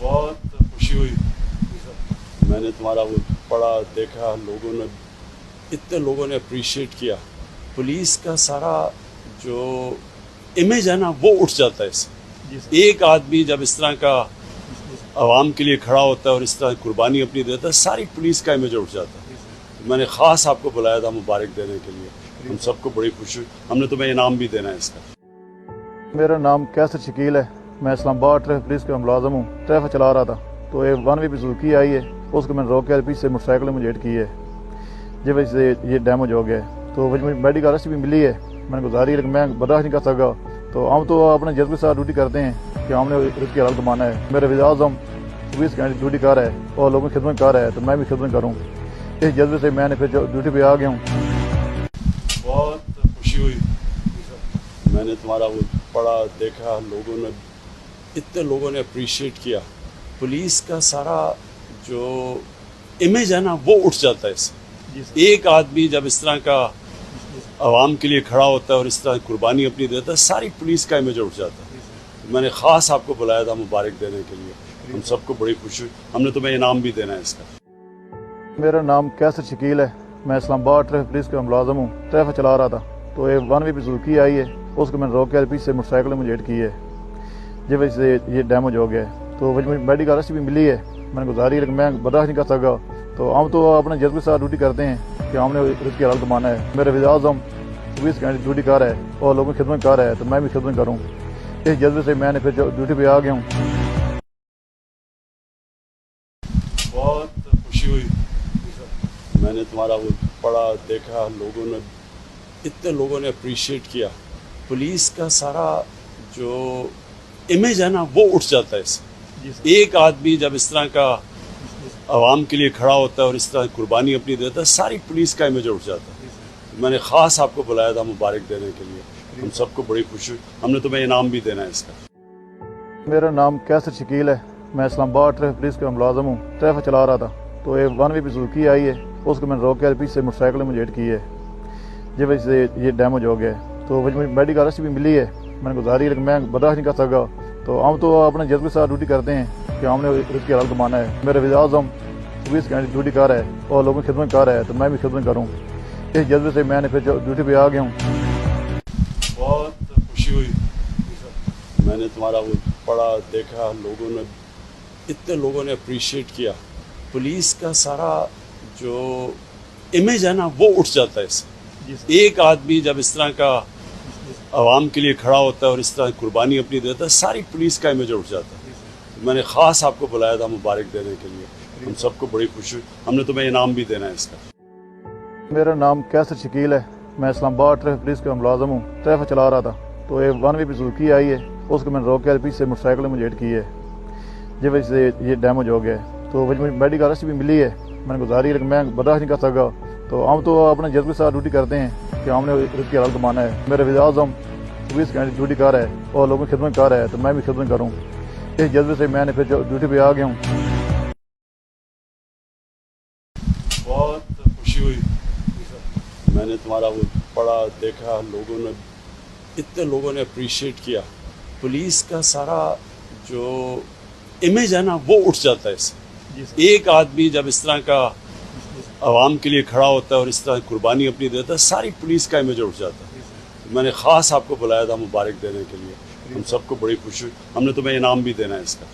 बहुत खुशी हुई। मैंने तुम्हारा वो पढ़ा देखा, लोगों ने इतने लोगों ने अप्रिशिएट किया। पुलिस का सारा जो इमेज है ना वो उठ जाता है इससे। एक आदमी जब इस तरह का आवाम के लिए खड़ा होता है और इस तरह कुर्बानी अपनी देता है, सारी पुलिस का इमेज उठ जाता है। तो मैंने ख़ास आपको बुलाया था मुबारक देने के लिए। हम सबको बड़ी खुशी हुई। हमने तुम्हें इनाम भी देना है इसका। मेरा नाम कैसर शकील है। मैं इस्लामाबाद ट्रैफिक पुलिस का मुलाजम हूँ। ट्रैफिक चला रहा था तो एक 1 वे सुजुकी आई है, उसको मैंने रोक के पीछे से मोटरसाइकिल में मुझे हिट की है, जिस वजह से ये डैमेज हो गया है। तो मुझे मेडिकल अरेस्ट भी मिली है। मैंने गुजारी लेकिन मैं बर्दाश्त नहीं कर सका। तो हम तो अपने जज्बे के साथ ड्यूटी करते हैं कि हमने इसकी हालत माना है। मेरे वज़ीर आज़म 24 घंटे ड्यूटी कर रहा है और लोगों की खिदमत कर रहा है, तो मैं भी खिदमत करूँ। इस जज्बे से मैंने फिर ड्यूटी पे आ गया हूँ। बहुत खुशी हुई। मैंने तुम्हारा वो पढ़ा देखा, लोगों ने इतने लोगों ने अप्रिशिएट किया। पुलिस का सारा जो इमेज है ना वो उठ जाता है इससे। एक आदमी जब इस तरह का आवाम के लिए खड़ा होता है और इस तरह कुर्बानी अपनी देता है, सारी पुलिस का इमेज उठ जाता है। तो मैंने ख़ास आपको बुलाया था मुबारक देने के लिए। हम सबको बड़ी खुशी हुई। हमने तुम्हें इनाम भी देना है इसका। मेरा नाम कैसर शकील है। मैं इस्लामाबाद ट्रैफिक पुलिस का मुलाजम हूँ। ट्रैफिक चला रहा था तो एक 1 वे सुजुकी आई है, उसको मैंने रोक के पीछे से मोटरसाइकिल में मुझे हिट की है, जिस वजह से ये डैमेज हो गया है। तो मुझे मेडिकल अरेस्ट भी मिली है। मैंने गुजारी लेकिन मैं बर्दाश्त नहीं कर सका। तो हम तो अपने जज्बे के साथ ड्यूटी करते हैं कि हमने इसकी हालत माना है। मेरे वज़ीर आज़म 24 घंटे ड्यूटी कर रहा है और लोगों की खिदमत कर रहा है, तो मैं भी खिदमत करूँ। इस जज्बे से मैंने फिर ड्यूटी पे आ गया हूँ। बहुत खुशी हुई। मैंने तुम्हारा वो पढ़ा देखा, लोगों ने इतने लोगों ने अप्रिशिएट किया। पुलिस का सारा जो इमेज है ना वो उठ जाता है इससे। एक आदमी जब इस तरह का आवाम के लिए खड़ा होता है और इस तरह कुर्बानी अपनी देता है, सारी पुलिस का इमेज उठ जाता है। तो मैंने ख़ास आपको बुलाया था मुबारक देने के लिए। हम सबको बड़ी खुशी हुई। हमने तुम्हें इनाम भी देना है इसका। मेरा नाम कैसर शकील है। मैं इस्लामाबाद ट्रैफिक पुलिस का मुलाजम हूँ। ट्रैफिक चला रहा था तो एक 1 वे सुजुकी आई है, उसको मैंने रोक के पीछे से मोटरसाइकिल में मुझे हिट की है, जिस वजह से ये डैमेज हो गया है। तो मुझे मेडिकल अरेस्ट भी मिली है। मैंने गुजारी लेकिन मैं बर्दाश्त नहीं कर सका। तो हम तो अपने जज्बे के साथ ड्यूटी करते हैं कि हमने इसकी हालत माना है। मेरे वज़ीर आज़म 24 घंटे ड्यूटी कर रहा है और लोगों की खिदमत कर रहा है, तो मैं भी खिदमत करूँ। इस जज्बे से मैंने फिर ड्यूटी पे आ गया हूँ। बहुत खुशी हुई। मैंने तुम्हारा वो पढ़ा देखा, लोगों ने इतने लोगों ने अप्रिशिएट किया। पुलिस का सारा जो इमेज है ना वो उठ जाता है इससे। एक आदमी जब इस तरह का आवाम के लिए खड़ा होता है और इस तरह कुर्बानी अपनी देता है, सारी पुलिस का इमेज उठ जाता है। तो मैंने ख़ास आपको बुलाया था मुबारक देने के लिए। हम सबको बड़ी खुशी हुई। हमने तुम्हें इनाम भी देना है इसका। मेरा नाम कैसर शकील है। मैं इस्लामाबाद ट्रैफिक पुलिस का मुलाजम हूँ। ट्रैफिक चला रहा था तो एक 1 वे सुजुकी आई है, उसको मैंने रोक के पीछे से मोटरसाइकिल में मुझे हिट की है, जिस वजह से ये डैमेज हो गया है। तो मुझे मेडिकल अरेस्ट भी मिली है। मैंने गुजारी लेकिन मैं बर्दाश्त नहीं कर सका। तो हम तो अपने जज्बे के साथ ड्यूटी करते हैं कि हमने इसकी हालत माना है। मेरे वज़ीर आज़म 24 घंटे ड्यूटी कर रहा है और लोगों की खिदमत कर रहा है, तो मैं भी खिदमत करूँ। इस जज्बे से मैंने फिर ड्यूटी पे आ गया हूँ। बहुत खुशी हुई। मैंने तुम्हारा वो पढ़ा देखा, लोगों ने इतने लोगों ने अप्रिशिएट किया। पुलिस का सारा जो इमेज है ना वो उठ जाता है इससे। एक आदमी जब इस तरह का आवाम के लिए खड़ा होता है और इस तरह कुर्बानी अपनी देता है, सारी पुलिस का इमेज उठ जाता है। तो मैंने ख़ास आपको बुलाया था मुबारक देने के लिए। हम सबको बड़ी खुशी हुई। हमने तुम्हें इनाम भी देना है इसका।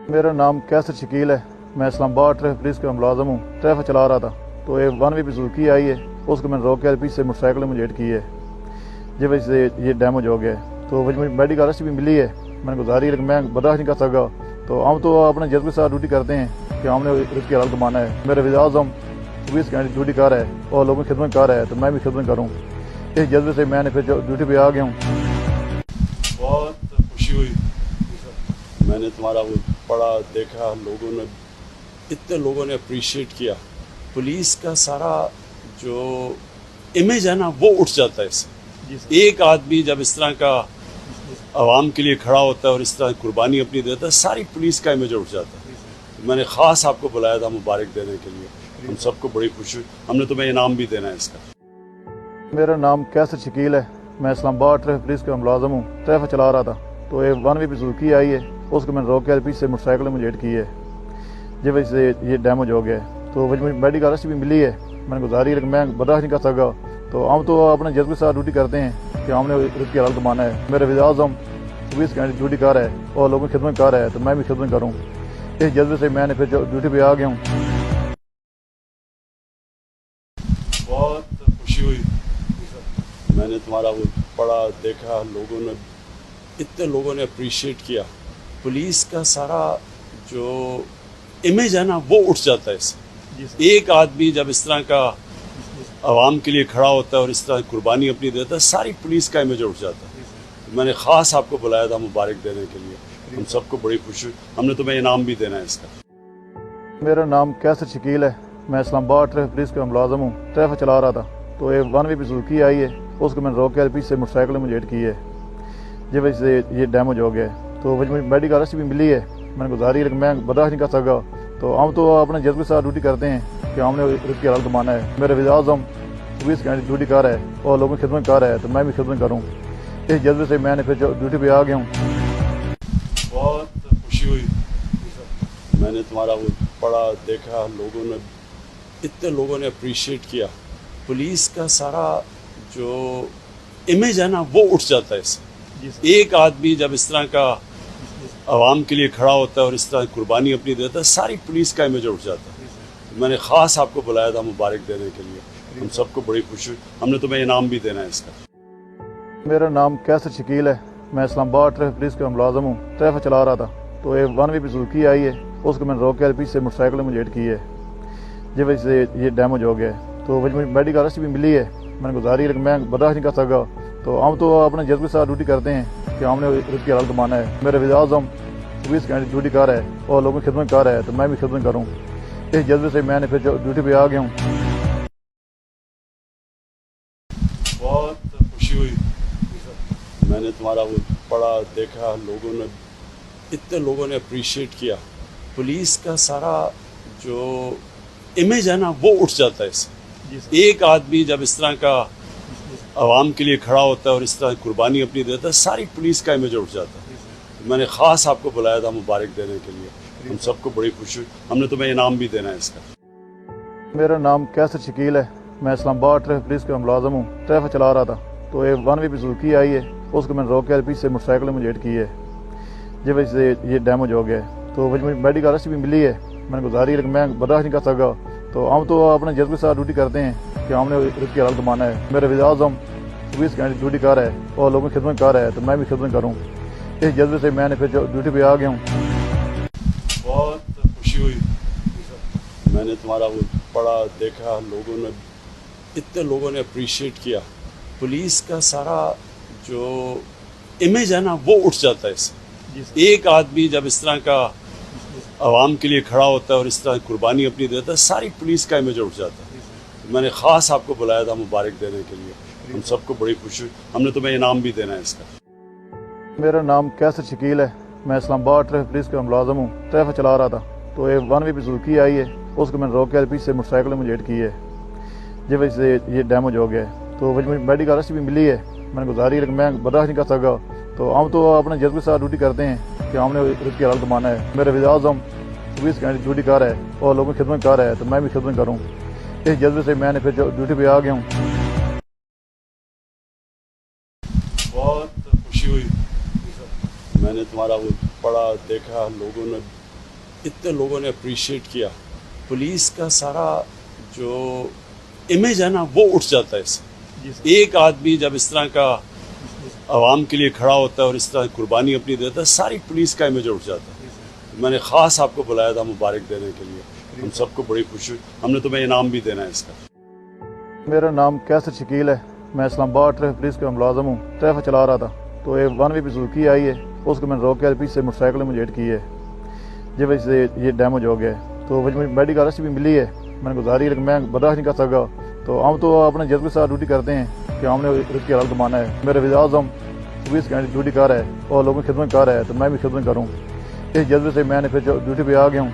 मेरा नाम कैसर शकील है। मैं इस्लामाबाद ट्रैफिक पुलिस का मुलाजम हूँ। ट्रैफिक चला रहा था तो एक 1 वे सुजुकी आई है, उसको मैंने रोक के पीछे से मोटरसाइकिल में मुझे हिट की है, जिस वजह से ये डैमेज हो गया है। तो मुझे मेडिकल अरेस्ट भी मिली है। मैंने गुजारी लेकिन मैं बर्दाश्त नहीं कर सका। तो हम तो अपने जज्बे के साथ ड्यूटी करते हैं कि हमने इसकी हालत माना है। मेरे वज़ीर आज़म 24 घंटे ड्यूटी कर रहा है और लोगों की खिदमत कर रहा है, तो मैं भी खिदमत करूँ। इस जज्बे से मैंने फिर ड्यूटी पे आ गया हूँ। बहुत खुशी हुई। मैंने तुम्हारा वो पढ़ा देखा, लोगों ने इतने लोगों ने अप्रिशिएट किया। पुलिस का सारा जो इमेज है ना वो उठ जाता है इससे। एक आदमी जब इस तरह का आवाम के लिए खड़ा होता है और इस तरह कुर्बानी अपनी देता है, सारी पुलिस का इमेज उठ जाता है। तो मैंने ख़ास आपको बुलाया था मुबारक देने के लिए। हम सबको बड़ी खुशी हुई। हमने तुम्हें इनाम भी देना है इसका। मेरा नाम कैसर शकील है। मैं इस्लामाबाद ट्रैफिक पुलिस का मुलाजम हूँ। ट्रैफिक चला रहा था तो एक 1 वे सुजुकी आई है, اس کو میں نے روک کے پیچھے سے موٹر سائیکل میں لیٹ کی ہے، جس وجہ سے یہ ڈیمیج ہو گیا ہے۔ تو مجھے میڈیکل ارسٹ بھی ملی ہے، میں نے گزاری لیکن میں برداشت نہیں کر سکا۔ تو ہم تو اپنے جذبے کے ساتھ ڈیوٹی کرتے ہیں کہ ہم نے اس کی حالت مانا ہے۔ میرے وزیر اعظم 24 گھنٹے ڈیوٹی کر رہا ہے اور لوگوں کی خدمت کر رہا ہے، تو میں بھی خدمت کروں۔ اس جذبے سے میں نے پھر ڈیوٹی پہ آ گیا ہوں۔ بہت خوشی ہوئی، میں نے تمہارا وہ پڑھا دیکھا، اتنے لوگوں نے اپریشیٹ کیا۔ پولیس کا سارا جو امیج ہے نا وہ اٹھ جاتا ہے اس سے۔ ایک آدمی جب اس طرح کا عوام کے لیے کھڑا ہوتا ہے اور اس طرح قربانی اپنی دیتا ہے، ساری پولیس کا امیج اٹھ جاتا ہے۔ میں نے خاص آپ کو بلایا تھا مبارک دینے کے لیے، ہم سب کو بڑی خوشی ہوئی، ہم نے تمہیں انعام بھی دینا ہے اس کا۔ میرا نام کیسر شکیل ہے، میں اسلام آباد ٹریفک پولیس کا ملازم ہوں۔ ٹریفک چلا رہا تھا تو ایک 1 وے پہ سوزوکی آئی ہے، اس کو میں نے روک کے پیچھے سے موٹر سائیکل میں لیٹ کی ہے، جس وجہ سے یہ ڈیمیج ہو گیا ہے۔ تو مجھے میڈیکل ارسٹ بھی ملی ہے، میں نے گزاری لیکن میں برداشت نہیں کر سکا۔ تو ہم تو اپنے جذبے کے ساتھ ڈیوٹی کرتے ہیں کہ ہم نے اس کی حالت مانا ہے۔ میرے وزیر اعظم 24 گھنٹے ڈیوٹی کر رہا ہے اور لوگوں کی خدمت کر رہا ہے، تو میں بھی خدمت کروں۔ اس جذبے سے میں نے پھر ڈیوٹی پہ آ گیا ہوں۔ بہت خوشی ہوئی، میں نے تمہارا وہ پڑھا دیکھا، اتنے لوگوں نے اپریشیٹ کیا۔ پولیس کا سارا جو امیج ہے نا وہ اٹھ جاتا ہے اس سے۔ ایک آدمی جب اس طرح کا عوام کے لیے کھڑا ہوتا ہے اور اس طرح قربانی اپنی دیتا ہے، ساری پولیس کا امیج اٹھ جاتا ہے۔ میں نے خاص آپ کو بلایا تھا مبارک دینے کے لیے، ہم سب کو بڑی خوشی ہوئی، ہم نے تمہیں انعام بھی دینا ہے اس کا۔ میرا نام کیسر شکیل ہے، میں اسلام آباد ٹریفک پولیس کا ملازم ہوں۔ ٹریفک چلا رہا تھا تو ایک 1 وے پہ سوزوکی آئی ہے، اس کو میں نے روک کے پیچھے سے موٹر سائیکل میں لیٹ کی ہے، جس وجہ سے یہ ڈیمیج ہو گیا ہے۔ تو مجھے میڈیکل ارسٹ بھی ملی ہے، میں نے گزاری لیکن میں برداشت نہیں کر سکا۔ تو ہم تو اپنے جذبے کے ساتھ ڈیوٹی کرتے ہیں کہ ہم نے اس کی حالت مانا ہے۔ میرے وزیر اعظم 24 گھنٹے ڈیوٹی کر رہا ہے اور لوگوں کی خدمت کر رہا ہے، تو میں بھی خدمت کروں۔ اس جذبے سے میں نے پھر ڈیوٹی پہ آ گیا ہوں۔ بہت خوشی ہوئی، میں نے تمہارا وہ پڑھا دیکھا، اتنے لوگوں نے اپریشیٹ کیا۔ پولیس کا سارا جو امیج ہے نا وہ اٹھ جاتا ہے اس سے۔ ایک آدمی جب اس طرح کا عوام کے لیے کھڑا ہوتا ہے اور اس طرح قربانی اپنی دیتا ہے، ساری پولیس کا امیج اٹھ جاتا ہے۔ میں نے خاص آپ کو بلایا تھا مبارک دینے کے لیے، ہم سب کو بڑی خوشی ہوئی، ہم نے تمہیں انعام بھی دینا ہے اس کا۔ میرا نام کیسر شکیل ہے، میں اسلام آباد ٹریفک پولیس کا ملازم ہوں۔ ٹریفک چلا رہا تھا تو ایک 1 وے پہ سوزوکی آئی ہے، اس کو میں نے روک کے پیچھے سے موٹر سائیکل میں لیٹ کی ہے، جس وجہ سے یہ ڈیمیج ہو گیا ہے۔ تو مجھے میڈیکل ارسٹ بھی ملی ہے، میں نے گزاری لیکن میں برداشت نہیں کر سکا۔ تو ہم تو اپنے جذبے کے ساتھ ڈیوٹی کرتے ہیں کہ ہم نے اس کی حالت مانا ہے۔ میرے وزیر اعظم 24 گھنٹے ڈیوٹی کر رہا ہے اور لوگوں کی خدمت کر رہا ہے، تو میں بھی خدمت کروں۔ اس جذبے سے میں نے پھر ڈیوٹی پہ آ گیا ہوں۔ بہت خوشی ہوئی، میں نے تمہارا وہ پڑھا دیکھا، اتنے لوگوں نے اپریشیٹ کیا۔ پولیس کا سارا جو امیج ہے نا وہ اٹھ جاتا ہے اس سے۔ ایک آدمی جب اس طرح کا عوام کے لیے کھڑا ہوتا ہے اور اس طرح قربانی اپنی دیتا ہے، ساری پولیس کا امیج اٹھ جاتا ہے۔ میں نے خاص آپ کو بلایا تھا مبارک دینے کے لیے، ہم سب کو بڑی خوشی ہوئی، ہم نے تمہیں انعام بھی دینا ہے اس کا۔ میرا نام کیسر شکیل ہے، میں اسلام آباد ٹریفک پولیس کا ملازم ہوں۔ ٹریفک چلا رہا تھا تو ایک 1 وے پہ سوزوکی آئی ہے، اس کو میں نے روک کے پیچھے سے موٹر سائیکل میں لیٹ کی ہے، جس وجہ سے یہ ڈیمیج ہو گیا ہے۔ تو مجھے میڈیکل ارسٹ بھی ملی ہے، میں نے گزاری لیکن میں برداشت نہیں کر سکا۔ تو ہم تو اپنے جذبے کے ساتھ ڈیوٹی کرتے ہیں کہ ہم نے اس کی حالت مانا ہے۔ میرے وزیر اعظم 24 گھنٹے ڈیوٹی کر رہا ہے اور لوگوں کی خدمت کر رہا ہے، تو میں بھی خدمت کروں۔ اس جذبے سے میں نے پھر ڈیوٹی پہ آ گیا ہوں۔ بہت خوشی ہوئی، میں نے تمہارا وہ پڑھا دیکھا، اتنے لوگوں نے اپریشیٹ کیا۔ پولیس کا سارا جو امیج ہے نا وہ اٹھ جاتا ہے اس سے۔ ایک آدمی جب اس طرح کا عوام کے لیے کھڑا ہوتا ہے اور اس طرح قربانی اپنی دیتا ہے، ساری پولیس کا امیج اٹھ جاتا ہے۔ میں نے خاص آپ کو بلایا تھا مبارک دینے کے لیے، ہم سب کو بڑی خوشی ہوئی، ہم نے تمہیں انعام بھی دینا ہے اس کا۔ میرا نام کیسر شکیل ہے، میں اسلام آباد ٹریفک پولیس کا ملازم ہوں۔ ٹریفک چلا رہا تھا تو ایک 1 وے پہ سوزوکی آئی ہے، اس کو میں نے روک کے پیچھے سے موٹر سائیکل میں لیٹ کی ہے، جس وجہ سے یہ ڈیمیج ہو گیا ہے۔ تو مجھے میڈیکل ارسٹ بھی ملی ہے، میں نے گزاری لیکن میں برداشت نہیں کر سکا۔ تو ہم تو اپنے جذبے کے ساتھ ڈیوٹی کرتے ہیں کہ ہم نے اس کی حالت مانا ہے۔ میرے وزیر اعظم 24 گھنٹے ڈیوٹی کر رہا ہے اور لوگوں کی خدمت کر رہا ہے، تو میں بھی خدمت کروں۔ اس جذبے سے میں نے پھر ڈیوٹی پہ آ گیا ہوں۔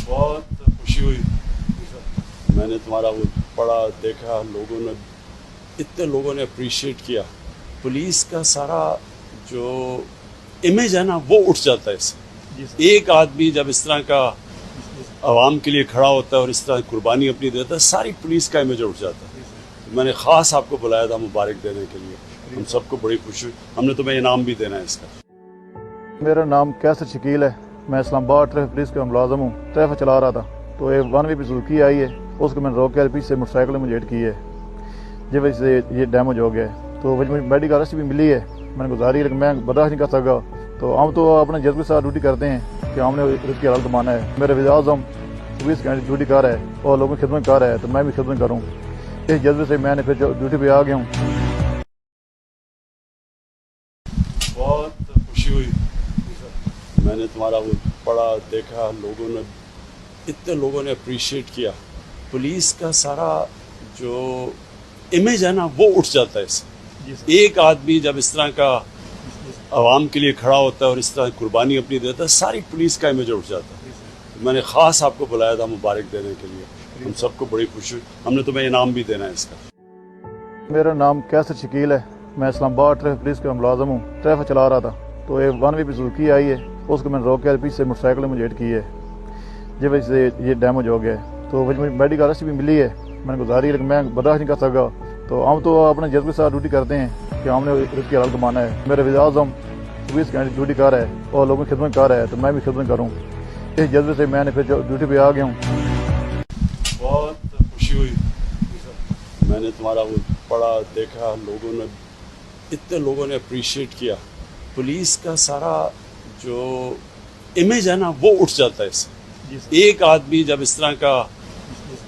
بہت خوشی ہوئی، میں نے تمہارا وہ پڑھا دیکھا، اتنے لوگوں نے اپریشیٹ کیا۔ پولیس کا سارا جو इमेज है ना वो उठ जाता है इससे। एक आदमी जब इस तरह का आवाम के लिए खड़ा होता है और इस तरह कुर्बानी अपनी देता है, सारी पुलिस का इमेज उठ जाता है। मैंने ख़ास आपको बुलाया था मुबारक देने के लिए, हम सबको बड़ी खुशी हुई। हमने तुम्हें इनाम भी देना है इसका। मेरा नाम कैसर शकील है, मैं इस्लामाबाद ट्रैफिक पुलिस का मुलाजम हूँ। ट्रैफिक चला रहा था तो एक 1 वी सुजुकी आई है, उसको मैंने रोक के पीछे से मोटरसाइकिल में लेट की है, जिस वजह से ये डैमेज हो गया है। तो मुझे मेडिकल अरेस्ट भी मिली है, मैंने गुजारी, लेकिन मैं बर्दाश्त नहीं कर सका। तो हम तो अपने जज्बे के साथ ड्यूटी करते हैं कि हमने इसकी हालत माना है। मेरे वज़ीर आज़म 24 घंटे ड्यूटी कर रहा है और लोगों की खिदमत कर रहा है, तो मैं भी खिदमत करूँ, इस जज्बे से मैंने फिर ड्यूटी पे आ गया हूँ। बहुत खुशी हुई, मैंने तुम्हारा वो पढ़ा देखा, इतने लोगों ने अप्रिशिएट किया। पुलिस का सारा जो इमेज है ना वो उठ जाता है इससे। एक आदमी जब इस तरह का आवाम के लिए खड़ा होता है और इस तरह कुर्बानी अपनी देता है, सारी पुलिस का इमेज उठ जाता है। मैंने ख़ास आपको बुलाया था मुबारक देने के लिए, हम सबको बड़ी खुशी हुई। हमने तुम्हें इनाम भी देना है इसका। मेरा नाम कैसर शकील है, मैं इस्लामाबाद ट्रैफिक पुलिस का मुलाजम हूँ। ट्रैफिक चला रहा था तो एक 1 वी सुजुकी आई है, उसको मैंने रोक के पीछे से मोटरसाइकिल में लेट की है, जिस वजह से ये डैमेज हो गया है। तो मुझे मेडिकल अरेस्ट भी मिली है, मैंने गुजारी, लेकिन मैं बर्दाश्त नहीं कर सका। तो हम तो अपने जज्बे के साथ ड्यूटी करते हैं कि हमने इसकी हालत माना है। मेरे वज़ीर आज़म 24 घंटे ड्यूटी कर रहा है और लोगों की खिदमत कर रहा है, तो मैं भी खिदमत करूँ, इस जज्बे से मैंने फिर ड्यूटी पे आ गया हूँ। बहुत खुशी हुई, मैंने तुम्हारा वो पढ़ा देखा, इतने लोगों ने अप्रिशिएट किया। पुलिस का सारा जो इमेज है ना वो उठ जाता है इससे। एक आदमी जब इस तरह का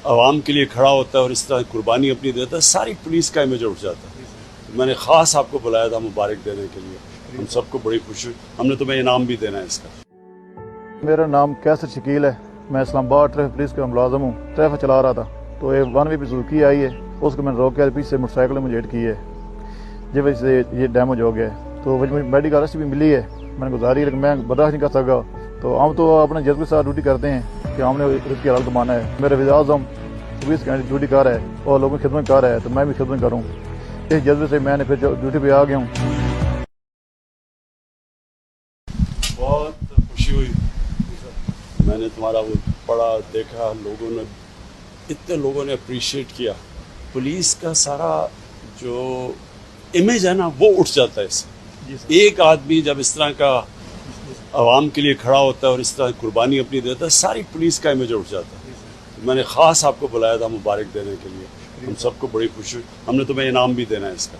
आवाम के लिए खड़ा होता है और इस तरह कुर्बानी अपनी देता है, सारी पुलिस का इमेज उठ जाता है। मैंने ख़ास आपको बुलाया था मुबारक देने के लिए, हम सबको बड़ी खुशी हुई। हमने तुम्हें इनाम भी देना है इसका। मेरा नाम कैसर शकील है, मैं इस्लामाबाद ट्रैफिक पुलिस का मुलाजम हूँ। ट्रैफिक चला रहा था तो एक 1 वी सुजुकी आई है, उसको मैंने रोक के पीछे से मोटरसाइकिल में लेट की है, जिस वजह से ये डैमेज हो गया है। तो मुझे मेडिकल अरेस्ट भी मिली है, मैंने गुजारी, लेकिन मैं बर्दाश्त नहीं कर सका। तो हम तो अपने जज्बे के साथ ड्यूटी करते हैं कि हमने इसकी हालत माना है। मेरे वज़ीर आज़म 24 घंटे ड्यूटी कर रहा है और लोगों की खिदमत कर रहा है, तो मैं भी खिदमत करूँ, इस जज्बे से मैंने फिर ड्यूटी पे आ गया हूँ। बहुत खुशी हुई, मैंने तुम्हारा वो पढ़ा देखा, इतने लोगों ने अप्रिशिएट किया। पुलिस का सारा जो इमेज है ना वो उठ जाता है इससे। एक आदमी जब इस तरह का आवाम के लिए खड़ा होता है और इस तरह कुर्बानी अपनी देता है, सारी पुलिस का इमेज उठ जाता है। मैंने ख़ास आपको बुलाया था मुबारक देने के लिए, हम सबको बड़ी खुशी हुई। हमने तुम्हें इनाम भी देना है इसका।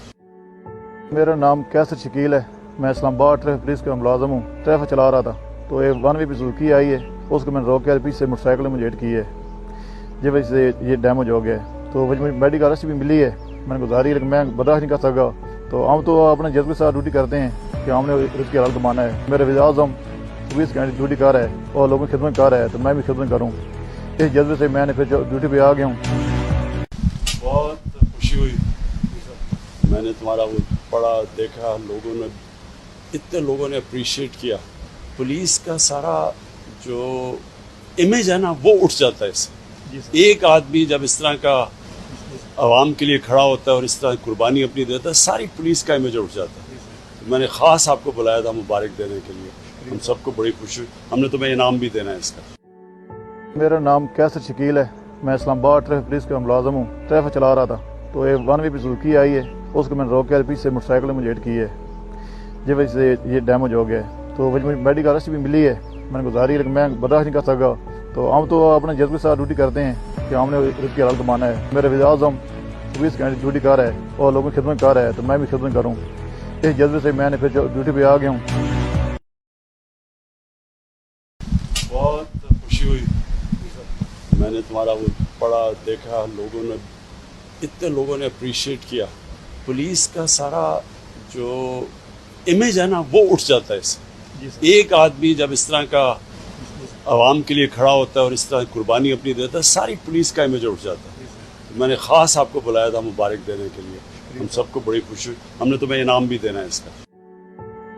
मेरा नाम कैसर शकील है, मैं इस्लामाबाद ट्रैफिक पुलिस का मुलाजम हूँ। ट्रैफिक चला रहा था तो एक 1 वी सुजुकी आई है, उसको मैंने रोक के पीछे से मोटरसाइकिल में लेट की है, जिस वजह से ये डैमेज हो गया है। तो मुझे मेडिकल अरेस्ट भी मिली है, मैंने गुजारी, लेकिन मैं बर्दाश्त नहीं कर सका। तो हम तो अपने जज्बे के साथ ड्यूटी करते हैं कि हमने इसकी हालत माना है। मेरे वज़ीर आज़म 24 घंटे ड्यूटी कर रहा है और लोगों की खिदमत कर रहा है, तो मैं भी खिदमत करूँ, इस जज्बे से मैंने फिर ड्यूटी पे आ गया हूँ। बहुत खुशी हुई, मैंने तुम्हारा वो पढ़ा देखा, इतने लोगों ने अप्रिशिएट किया। पुलिस का सारा जो इमेज है ना वो उठ जाता है इससे। एक आदमी जब इस तरह का आवाम के लिए खड़ा होता है और इस तरह कुर्बानी अपनी देता है, सारी पुलिस का इमेज उठ जाता है। मैंने ख़ास आपको बुलाया था मुबारक देने के लिए, हम सबको बड़ी खुशी हुई। हमने तुम्हें इनाम भी देना है इसका। मेरा नाम कैसर शकील है, मैं इस्लामाबाद ट्रैफिक पुलिस का मुलाजम हूँ। ट्रैफिक चला रहा था तो एक 1 वी सुजुकी आई है, उसको मैंने रोक के पीछे से मोटरसाइकिल में लेट की है, जिस वजह से ये डैमेज हो गया है। तो मुझे मेडिकल अरेस्ट भी मिली है, मैंने गुजारी, लेकिन मैं बर्दाश्त नहीं कर सका। तो हम तो अपने जज्बे के साथ ड्यूटी करते हैं कि हमने इसकी हालत माना है। मेरे वज़ीर आज़म 24 घंटे ड्यूटी कर रहा है और लोगों की खिदमत कर रहा है, तो मैं भी खिदमत करूँ, इस जज्बे से मैंने फिर ड्यूटी पे आ गया हूँ। बहुत खुशी हुई, मैंने तुम्हारा वो पढ़ा देखा, इतने लोगों ने अप्रिशिएट किया। पुलिस का सारा जो इमेज है ना वो उठ जाता है इससे। एक आदमी जब इस तरह का आवाम के लिए खड़ा होता है और इस तरह कुर्बानी अपनी देता है, सारी पुलिस का इमेज उठ जाता है। मैंने ख़ास आपको बुलाया था मुबारक देने के लिए, हम सबको बड़ी खुशी हुई। हमने तुम्हें इनाम भी देना है इसका।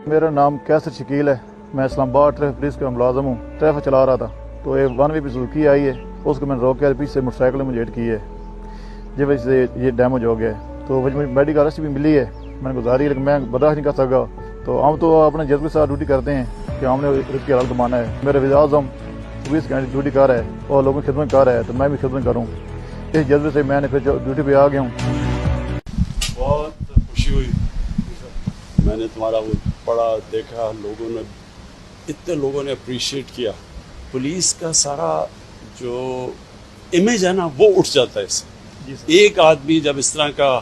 मेरा नाम कैसर शकील है, मैं इस्लामाबाद ट्रैफिक पुलिस का मुलाजम हूँ। ट्रैफिक चला रहा था तो एक 1 वी सुजुकी आई है, उसको मैंने रोक के पीछे से मोटरसाइकिल में लेट की है, जिस वजह से ये डैमेज हो गया है। तो मुझे मेडिकल अरेस्ट भी मिली है, मैंने गुजारी, लेकिन मैं बर्दाश्त नहीं कर सका। تو ہم تو اپنے جذبے کے ساتھ ڈیوٹی کرتے ہیں کہ ہم نے رزق کی حلال کمانا ہے. میرے وزیر اعظم 24 گھنٹے ڈیوٹی کر رہا ہے اور لوگوں کی خدمت کر رہا ہے تو میں بھی خدمت کروں. اس جذبے سے میں نے پھر ڈیوٹی پہ آ گیا ہوں. بہت خوشی ہوئی. میں نے تمہارا وہ پڑھا دیکھا, اتنے لوگوں نے اپریشیٹ کیا. پولیس کا سارا جو امیج ہے نا وہ اٹھ جاتا ہے اس سے. ایک آدمی جب اس طرح کا